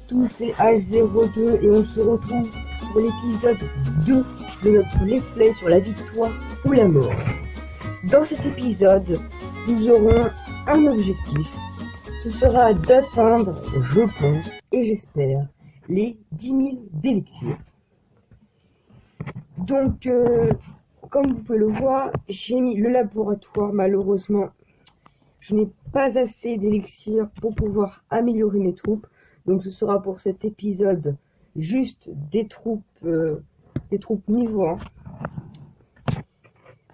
tous, c'est H02 et on se retrouve pour l'épisode 2 de notre let's play sur la victoire ou la mort. Dans cet épisode, nous aurons un objectif. Ce sera d'atteindre, je pense et j'espère, les 10 000 d'élixirs. Donc, comme vous pouvez le voir, j'ai mis le laboratoire. Malheureusement, je n'ai pas assez d'élixirs pour pouvoir améliorer mes troupes. Donc ce sera pour cet épisode juste des troupes niveau 1.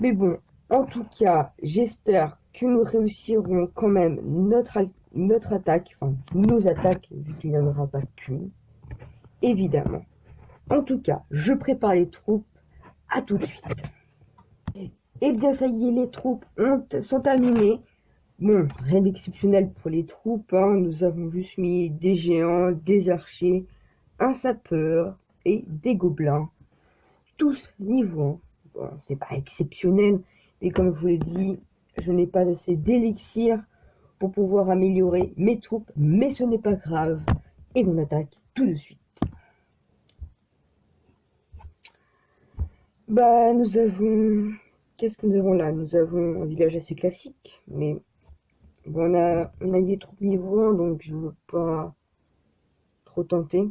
Mais bon, en tout cas, j'espère que nous réussirons quand même notre attaque, enfin nos attaques, vu qu'il n'y en aura pas qu'une, évidemment. En tout cas, je prépare les troupes, à tout de suite. Et bien ça y est, les troupes sont terminées. Bon, rien d'exceptionnel pour les troupes, hein. Nous avons juste mis des géants, des archers, un sapeur et des gobelins. Tous niveau 1. Bon, c'est pas exceptionnel, mais comme je vous l'ai dit, je n'ai pas assez d'élixir pour pouvoir améliorer mes troupes, mais ce n'est pas grave. Et on attaque tout de suite. Bah, nous avons... Qu'est-ce que nous avons là? Nous avons un village assez classique, mais... Bon, on a des troupes niveau 1, donc je ne veux pas trop tenter.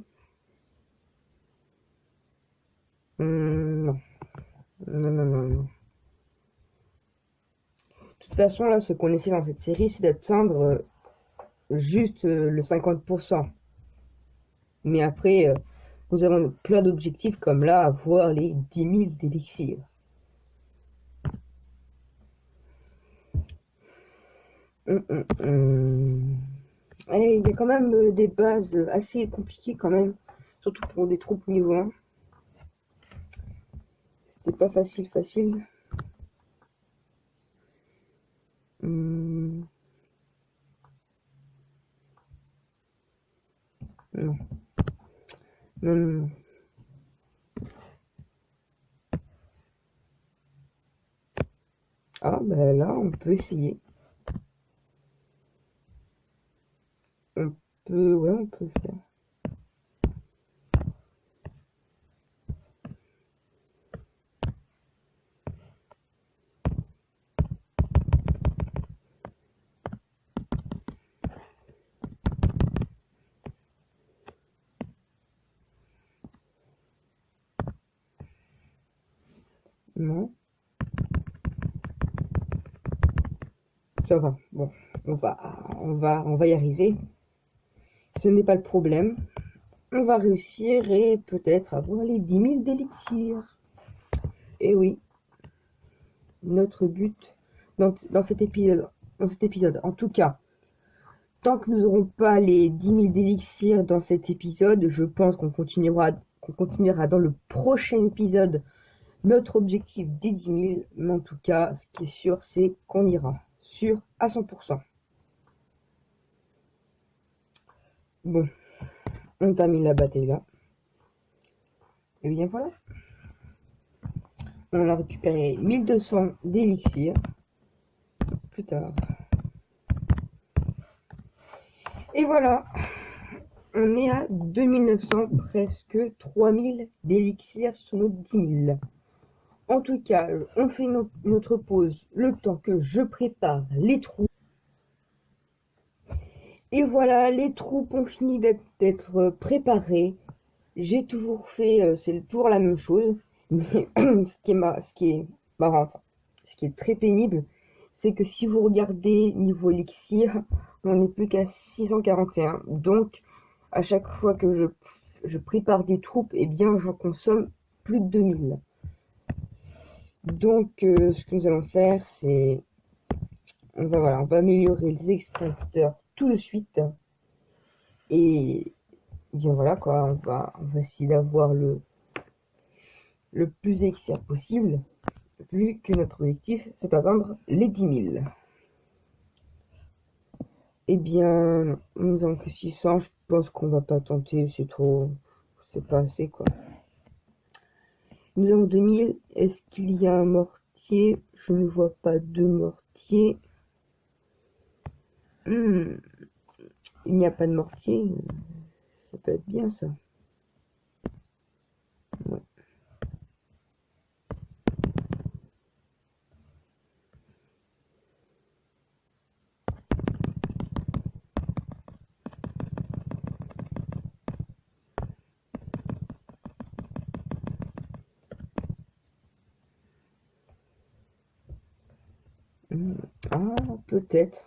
Non. Non. De toute façon, là, ce qu'on essaie dans cette série, c'est d'atteindre juste le 50%. Mais après, nous avons plein d'objectifs, comme là, avoir les 10 000 d'élixirs. Allez, il y a quand même des bases assez compliquées quand même, surtout pour des troupes niveau 1. C'est pas facile. Non. Ah, ben là, on peut essayer. On peut le faire. Non. Ça va. Bon, on va y arriver. Ce n'est pas le problème. On va réussir et peut-être avoir les 10 000 d'élixirs. Et oui, notre but dans cet épisode. En tout cas, tant que nous n'aurons pas les 10 000 d'élixirs dans cet épisode, je pense qu'on continuera dans le prochain épisode notre objectif des 10 000. Mais en tout cas, ce qui est sûr, c'est qu'on ira sûr à 100%. Bon, on termine la bataille là. Et bien voilà. On a récupéré 1200 d'élixir. Plus tard. Et voilà. On est à 2900, presque 3000 d'élixir sur nos 10 000. En tout cas, on fait notre pause le temps que je prépare les troupes. Et voilà, les troupes ont fini d'être préparées. J'ai toujours fait, c'est toujours la même chose. Mais ce qui est marrant, ce qui est très pénible, c'est que si vous regardez niveau élixir, on n'est plus qu'à 641. Donc, à chaque fois que je prépare des troupes, eh bien, j'en consomme plus de 2000. Donc, ce que nous allons faire, c'est... on va améliorer les extracteurs tout de suite. Et bien voilà, quoi, on va essayer d'avoir le plus d'élixir possible, vu que notre objectif, c'est d'atteindre les 10 000. Eh bien, nous avons que 600, je pense qu'on va pas tenter, c'est pas assez, quoi. Nous avons 2000, est-ce qu'il y a un mortier? Je ne vois pas de mortier. Il n'y a pas de mortier, ça peut bien ça. Ouais. Ah, peut-être.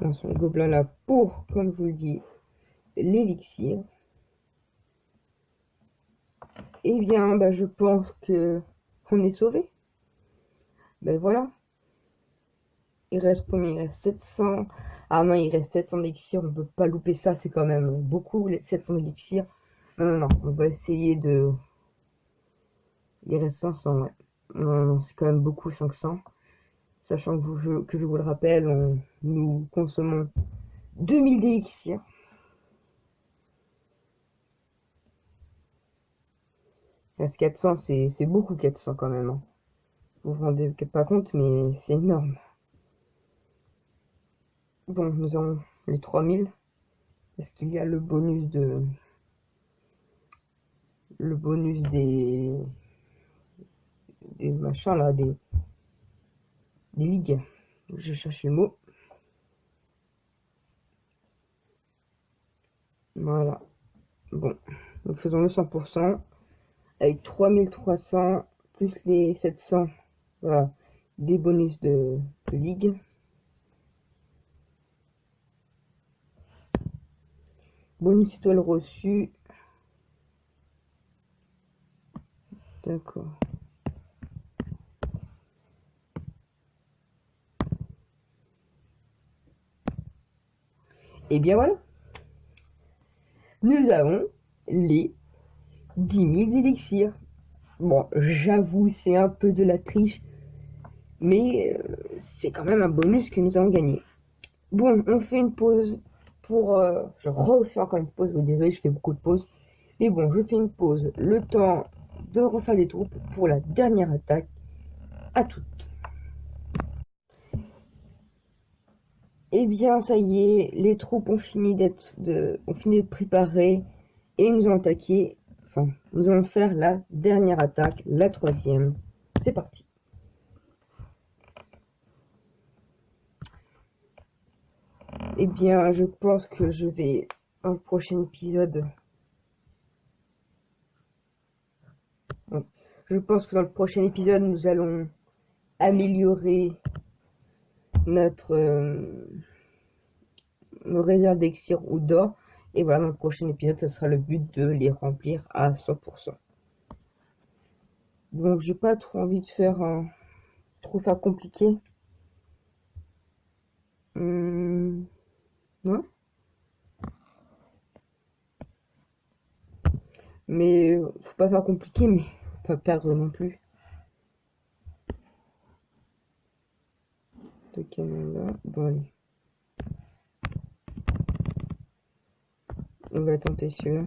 Dans son gobelin là pour, comme je vous le dis, l'élixir. Eh bien, bah, je pense que on est sauvé. Ben voilà. Il reste combien? Il reste 700. Ah non, il reste 700 élixirs. On peut pas louper ça. C'est quand même beaucoup, les 700 élixirs. Non, non, non. On va essayer de... Il reste 500, ouais. Non, non, c'est quand même beaucoup, 500. Sachant que je vous le rappelle, nous consommons 2000 d'élixirs. Il reste 400, c'est beaucoup 400 quand même, hein. Vous vous rendez pas compte, mais c'est énorme. Bon, nous avons les 3000. Est-ce qu'il y a le bonus des machins là, des ligues? J'ai cherché le mot. Voilà. Bon, nous faisons le 100% avec 3300 plus les 700. Voilà, des bonus de ligue. Bonus étoile reçue. D'accord. Et bien voilà, nous avons les 10 000 élixirs. Bon, j'avoue, c'est un peu de la triche, mais c'est quand même un bonus que nous avons gagné. Bon, on fait une pause pour... je refais encore une pause, oui, désolé, je fais beaucoup de pauses. Mais bon, je fais une pause, le temps de refaire des troupes pour la dernière attaque. À toutes. Eh bien, ça y est, les troupes ont fini ont fini de préparer et nous allons attaquer. Enfin, nous allons faire la dernière attaque, la troisième. C'est parti. Eh bien, je pense que je vais, dans le prochain épisode... Je pense que dans le prochain épisode, nous allons améliorer notre nos réserves d'exir ou d'or. Et voilà, dans le prochain épisode, ce sera le but de les remplir à 100%. Donc, j'ai pas trop envie de faire trop ça compliqué. Ouais. Mais faut pas faire compliqué, mais pas perdre non plus. De canon là. Bon, allez. On va tenter celui-là.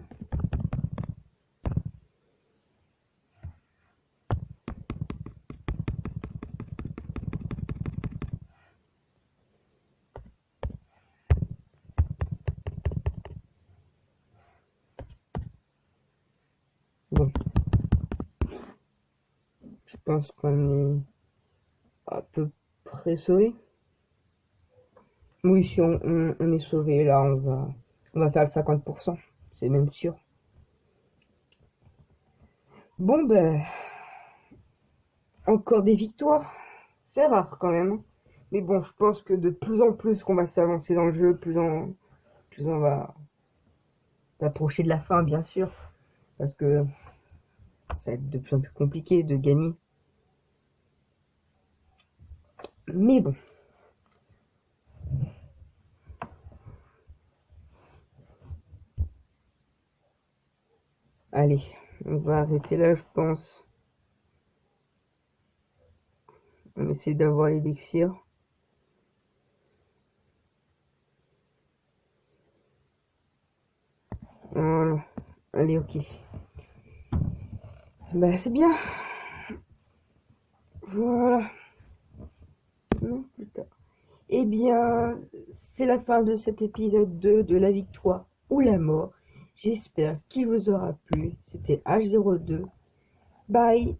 Bon, je pense qu'on est à peu près sauvé. Oui, si on est sauvé, là, on va faire le 50%. C'est même sûr. Bon, ben, encore des victoires. C'est rare quand même, hein. Mais bon, je pense que de plus en plus qu'on va s'avancer dans le jeu, plus on va s'approcher de la fin, bien sûr. Parce que ça va être de plus en plus compliqué de gagner. Mais bon. Allez, on va arrêter là, je pense. On essaie d'avoir l'élixir. Voilà. Allez, ok. Bah, c'est bien. Voilà. Non, putain. Eh bien, c'est la fin de cet épisode 2 de la victoire ou la mort. J'espère qu'il vous aura plu. C'était H02. Bye.